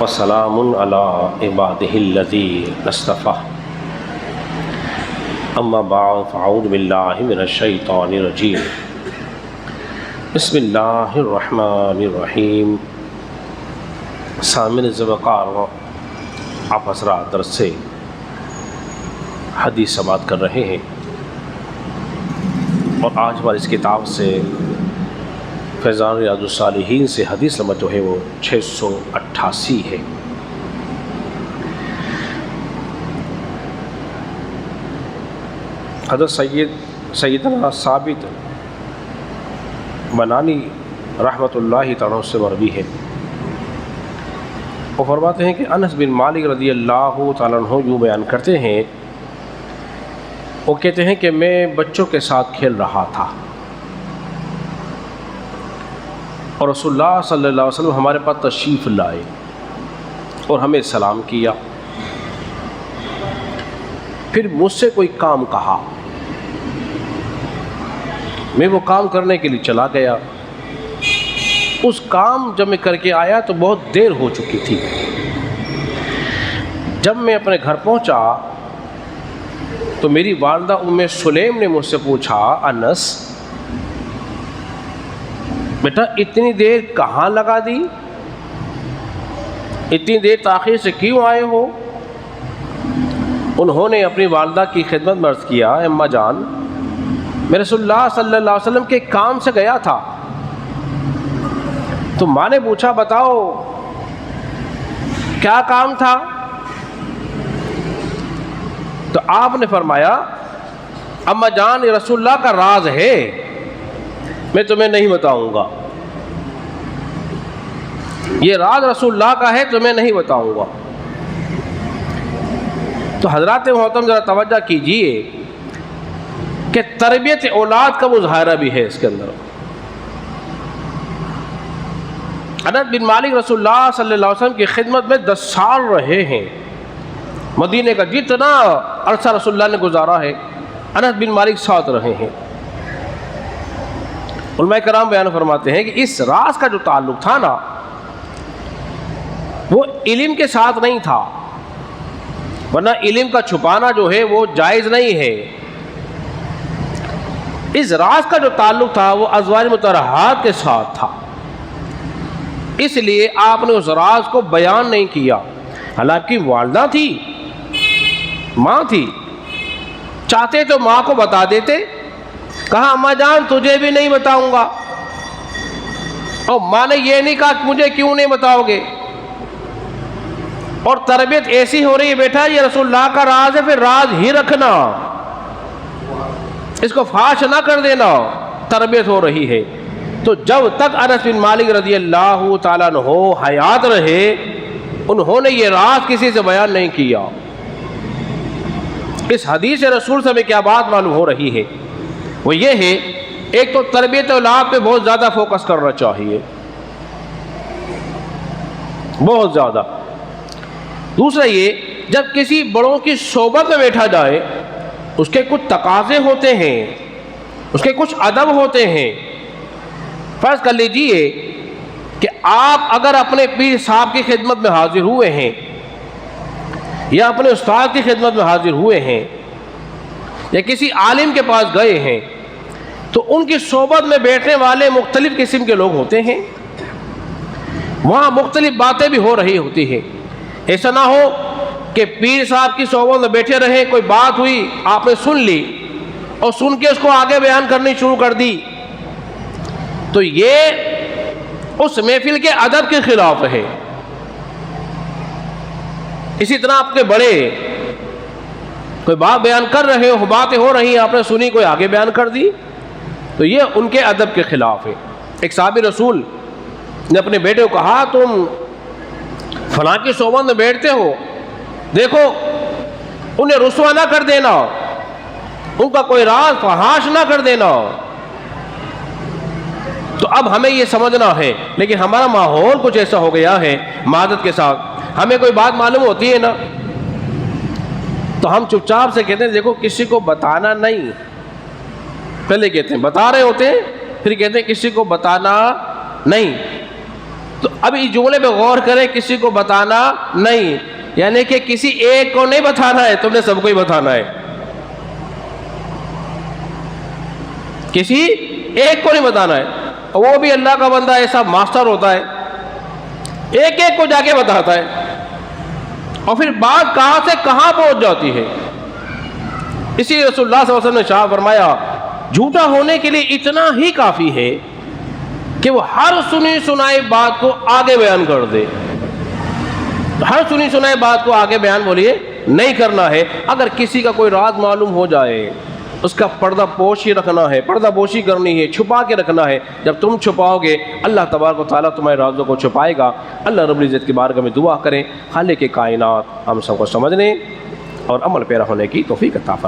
وسلام علی عبادہ الذین اصطفیٰ اما بعد فاعوذ باللہ من الشیطان الرجیم بسم اللہ الرحمن الرحیم۔ سامعین ذوالوقار، آپ حضرات درس سے حدیث سماعت کر رہے ہیں اور آج ہماری اس کتاب سے فیضان ریاض الصالحین سے حدیث نمبر جو ہے وہ 688 ہے۔ حضرت سیدنا ثابت بنانی رحمۃ اللہ تعالیٰ سے مروی ہے، وہ فرماتے ہیں کہ انس بن مالک رضی اللہ تعالیٰ عنہ یوں بیان کرتے ہیں، وہ کہتے ہیں کہ میں بچوں کے ساتھ کھیل رہا تھا اور رسول اللہ صلی اللہ علیہ وسلم ہمارے پاس تشریف لائے اور ہمیں سلام کیا، پھر مجھ سے کوئی کام کہا، میں وہ کام کرنے کے لیے چلا گیا۔ اس کام جب میں کر کے آیا تو بہت دیر ہو چکی تھی۔ جب میں اپنے گھر پہنچا تو میری والدہ ام سلیم نے مجھ سے پوچھا، انس بیٹا اتنی دیر کہاں لگا دی؟ اتنی دیر تاخیر سے کیوں آئے ہو؟ انہوں نے اپنی والدہ کی خدمت میں عرض کیا، اماں جان میں رسول اللہ صلی اللہ علیہ وسلم کے کام سے گیا تھا۔ تو ماں نے پوچھا، بتاؤ کیا کام تھا؟ تو آپ نے فرمایا، اماں جان یہ رسول اللہ کا راز ہے، میں تمہیں نہیں بتاؤں گا، یہ راز رسول اللہ کا ہے، تمہیں نہیں بتاؤں گا۔ تو حضرات محترم ذرا توجہ کیجئے کہ تربیت اولاد کا مظاہرہ بھی ہے اس کے اندر۔ انس بن مالک رسول اللہ صلی اللہ علیہ وسلم کی خدمت میں 10 سال رہے ہیں۔ مدینے کا جتنا عرصہ رسول اللہ نے گزارا ہے انس بن مالک ساتھ رہے ہیں۔ علماء کرام بیان فرماتے ہیں کہ اس راز کا جو تعلق تھا نا، وہ علم کے ساتھ نہیں تھا، ورنہ علم کا چھپانا جو ہے وہ جائز نہیں ہے۔ اس راز کا جو تعلق تھا وہ ازواج مطہرات کے ساتھ تھا، اس لیے آپ نے اس راز کو بیان نہیں کیا۔ حالانکہ والدہ تھی، ماں تھی، چاہتے تو ماں کو بتا دیتے، کہا اماں جان تجھے بھی نہیں بتاؤں گا، اور ماں نے یہ نہیں کہا کہ مجھے کیوں نہیں بتاؤ گے۔ اور تربیت ایسی ہو رہی ہے، بیٹا یہ رسول اللہ کا راز ہے، پھر راز ہی رکھنا، اس کو فاش نہ کر دینا، تربیت ہو رہی ہے۔ تو جب تک انس بن مالک رضی اللہ تعالیٰ عنہ حیات رہے، انہوں نے یہ راز کسی سے بیان نہیں کیا۔ اس حدیث رسول سے ہمیں کیا بات معلوم ہو رہی ہے، وہ یہ ہے، ایک تو تربیت اولاد پہ بہت زیادہ فوکس کرنا چاہیے، بہت زیادہ۔ دوسرا یہ، جب کسی بڑوں کی صحبت میں بیٹھا جائے، اس کے کچھ تقاضے ہوتے ہیں، اس کے کچھ ادب ہوتے ہیں۔ فرض کر لیجئے کہ آپ اگر اپنے پیر صاحب کی خدمت میں حاضر ہوئے ہیں یا اپنے استاد کی خدمت میں حاضر ہوئے ہیں یا کسی عالم کے پاس گئے ہیں، تو ان کی صحبت میں بیٹھنے والے مختلف قسم کے لوگ ہوتے ہیں، وہاں مختلف باتیں بھی ہو رہی ہوتی ہیں۔ ایسا نہ ہو کہ پیر صاحب کی صحبت میں بیٹھے رہے، کوئی بات ہوئی آپ نے سن لی اور سن کے اس کو آگے بیان کرنی شروع کر دی، تو یہ اس محفل کے ادب کے خلاف ہے۔ اسی طرح آپ کے بڑے کوئی بات بیان کر رہے ہو، باتیں ہو رہی ہیں، آپ نے سنی، کوئی آگے بیان کر دی، تو یہ ان کے ادب کے خلاف ہے۔ ایک صحابی رسول نے اپنے بیٹے کو کہا، تم فلاں کی صحبت میں بیٹھتے ہو، دیکھو انہیں رسوا نہ کر دینا، ان کا کوئی راز فحاش نہ کر دینا۔ تو اب ہمیں یہ سمجھنا ہے، لیکن ہمارا ماحول کچھ ایسا ہو گیا ہے معذرت کے ساتھ، ہمیں کوئی بات معلوم ہوتی ہے نا تو ہم چپ چاپ سے کہتے ہیں دیکھو کسی کو بتانا نہیں، پہلے کہتے ہیں بتا رہے ہوتے ہیں، پھر کہتے ہیں کسی کو بتانا نہیں۔ تو اب اس جملے پہ غور کریں، کسی کو بتانا نہیں، یعنی کہ کسی ایک کو نہیں بتانا ہے، تم نے سب کو ہی بتانا ہے، کسی ایک کو نہیں بتانا ہے۔ وہ بھی اللہ کا بندہ ایسا ماسٹر ہوتا ہے، ایک ایک کو جا کے بتاتا ہے، اور پھر بات کہاں سے کہاں پہنچ جاتی ہے۔ اسی رسول اللہ صلی اللہ علیہ وسلم نے شاہ فرمایا جھوٹا ہونے کے لیے اتنا ہی کافی ہے کہ وہ ہر سنی سنائی بات کو آگے بیان کر دے۔ ہر سنی سنائی بات کو آگے بیان بولیے نہیں کرنا ہے۔ اگر کسی کا کوئی راز معلوم ہو جائے، اس کا پردہ پوشی رکھنا ہے، پردہ پوشی کرنی ہے، چھپا کے رکھنا ہے۔ جب تم چھپاؤ گے اللہ تبارک و تعالیٰ تمہارے رازوں کو چھپائے گا۔ اللہ رب العزت کی بارگاہ میں دعا کریں خالق کائنات ہم سب کو سمجھنے اور عمل پیرا ہونے کی توفیق عطا فرمائے۔